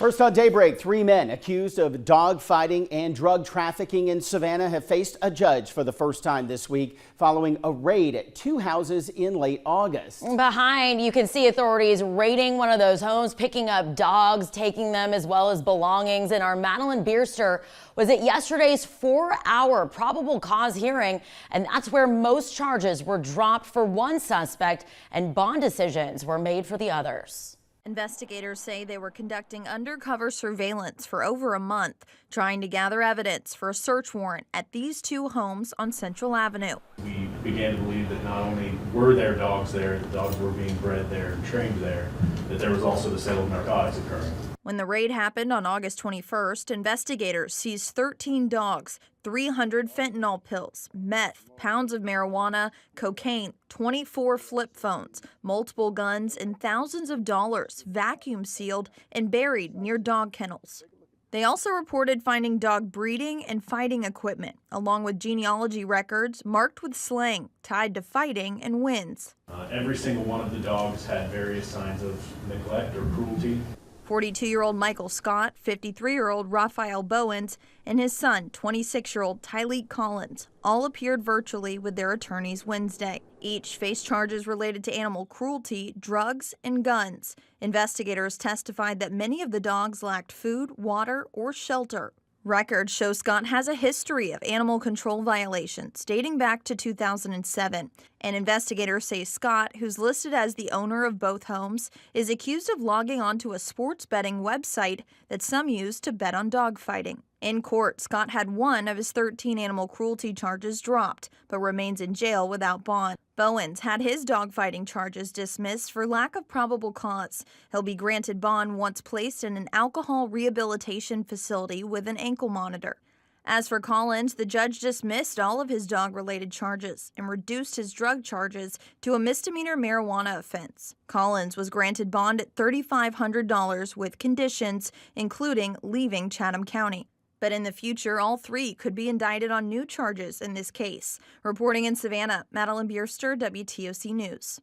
First on Daybreak, 3 men accused of dog fighting and drug trafficking in Savannah have faced a judge for the first time this week following a raid at 2 houses in late August. Behind, you can see authorities raiding one of those homes, picking up dogs, taking them as well as belongings. And our Madeline Bierster was at yesterday's 4-hour probable cause hearing, and that's where most charges were dropped for one suspect and bond decisions were made for the others. Investigators say they were conducting undercover surveillance for over a month, trying to gather evidence for a search warrant at these 2 homes on Central Avenue. We began to believe that not only were there dogs there, the dogs were being bred there and trained there, that there was also the sale of narcotics occurring. When the raid happened on August 21st, investigators seized 13 dogs, 300 fentanyl pills, meth, pounds of marijuana, cocaine, 24 flip phones, multiple guns, and thousands of dollars vacuum sealed and buried near dog kennels. They also reported finding dog breeding and fighting equipment, along with genealogy records marked with slang tied to fighting and wins. Every single one of the dogs had various signs of neglect or cruelty. 42-year-old Michael Scott, 53-year-old Raphael Bowens, and his son, 26-year-old Tyleek Collins, all appeared virtually with their attorneys Wednesday. Each faced charges related to animal cruelty, drugs, and guns. Investigators testified that many of the dogs lacked food, water, or shelter. Records show Scott has a history of animal control violations dating back to 2007. And investigators say Scott, who's listed as the owner of both homes, is accused of logging onto a sports betting website that some use to bet on dogfighting. In court, Scott had one of his 13 animal cruelty charges dropped, but remains in jail without bond. Bowens had his dogfighting charges dismissed for lack of probable cause. He'll be granted bond once placed in an alcohol rehabilitation facility with an ankle monitor. As for Collins, the judge dismissed all of his dog-related charges and reduced his drug charges to a misdemeanor marijuana offense. Collins was granted bond at $3,500 with conditions, including leaving Chatham County. But in the future, all 3 could be indicted on new charges in this case. Reporting in Savannah, Madeline Bierster, WTOC News.